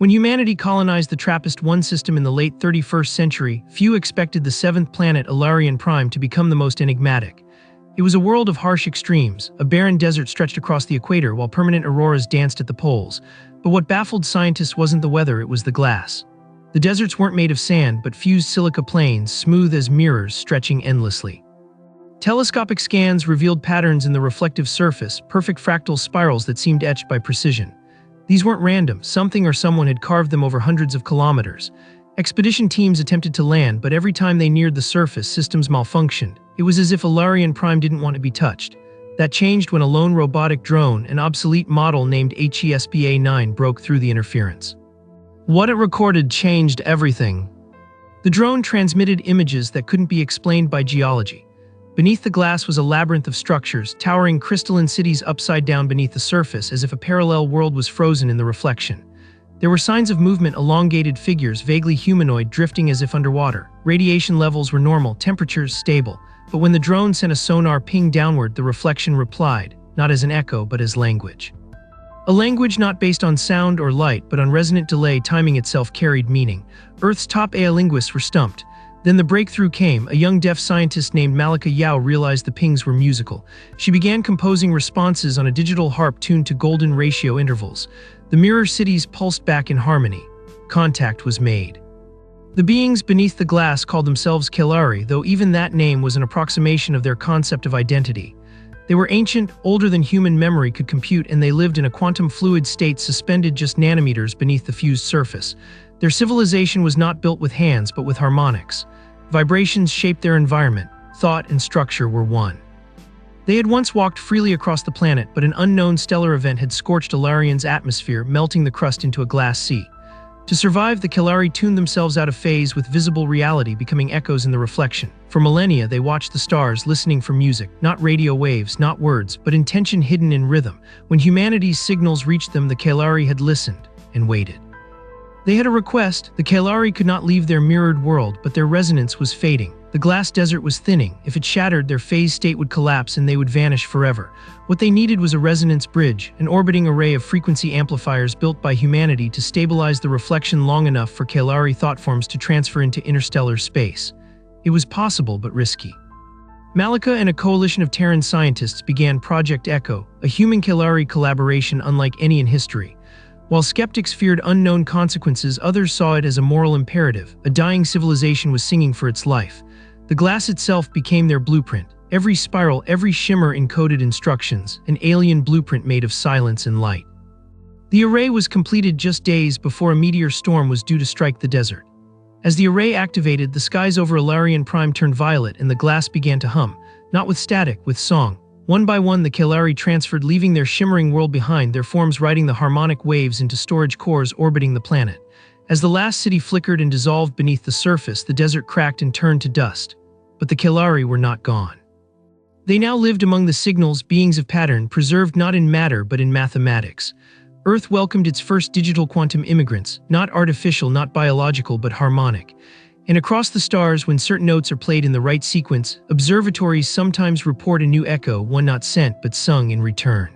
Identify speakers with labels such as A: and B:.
A: When humanity colonized the TRAPPIST-1 system in the late 31st century, few expected the seventh planet Elarion Prime to become the most enigmatic. It was a world of harsh extremes. A barren desert stretched across the equator while permanent auroras danced at the poles. But what baffled scientists wasn't the weather, it was the glass. The deserts weren't made of sand, but fused silica plains, smooth as mirrors, stretching endlessly. Telescopic scans revealed patterns in the reflective surface, perfect fractal spirals that seemed etched by precision. These weren't random. Something or someone had carved them over hundreds of kilometers. Expedition teams attempted to land, but every time they neared the surface, systems malfunctioned. It was as if Elarion Prime didn't want to be touched. That changed when a lone robotic drone, an obsolete model named HESPA-9, broke through the interference. What it recorded changed everything. The drone transmitted images that couldn't be explained by geology. Beneath the glass was a labyrinth of structures, towering crystalline cities upside down beneath the surface, as if a parallel world was frozen in the reflection. There were signs of movement, elongated figures, vaguely humanoid, drifting as if underwater. Radiation levels were normal, temperatures stable. But when the drone sent a sonar ping downward, the reflection replied, not as an echo, but as language. A language not based on sound or light, but on resonant delay. Timing itself carried meaning. Earth's top AI linguists were stumped. Then the breakthrough came. A young deaf scientist named Malika Yao realized the pings were musical. She began composing responses on a digital harp tuned to golden ratio intervals. The mirror cities pulsed back in harmony. Contact was made. The beings beneath the glass called themselves Caelari, though even that name was an approximation of their concept of identity. They were ancient, older than human memory could compute, and they lived in a quantum fluid state suspended just nanometers beneath the fused surface. Their civilization was not built with hands, but with harmonics. Vibrations shaped their environment. Thought and structure were one. They had once walked freely across the planet, but an unknown stellar event had scorched Elarion's atmosphere, melting the crust into a glass sea. To survive, the Caelari tuned themselves out of phase with visible reality, becoming echoes in the reflection. For millennia, they watched the stars, listening for music, not radio waves, not words, but intention hidden in rhythm. When humanity's signals reached them, the Caelari had listened and waited. They had a request. The Caelari could not leave their mirrored world, but their resonance was fading. The glass desert was thinning. If it shattered, their phase state would collapse and they would vanish forever. What they needed was a resonance bridge, an orbiting array of frequency amplifiers built by humanity to stabilize the reflection long enough for Caelari thoughtforms to transfer into interstellar space. It was possible, but risky. Malika and a coalition of Terran scientists began Project Echo, a human-Caelari collaboration unlike any in history. While skeptics feared unknown consequences, others saw it as a moral imperative. A dying civilization was singing for its life. The glass itself became their blueprint. Every spiral, every shimmer encoded instructions, an alien blueprint made of silence and light. The array was completed just days before a meteor storm was due to strike the desert. As the array activated, the skies over Elarion Prime turned violet and the glass began to hum, not with static, with song. One by one, the Caelari transferred, leaving their shimmering world behind, their forms riding the harmonic waves into storage cores orbiting the planet. As the last city flickered and dissolved beneath the surface, the desert cracked and turned to dust. But the Caelari were not gone. They now lived among the signals, beings of pattern, preserved not in matter but in mathematics. Earth welcomed its first digital quantum immigrants, not artificial, not biological, but harmonic. And across the stars, when certain notes are played in the right sequence, observatories sometimes report a new echo, one not sent but sung in return.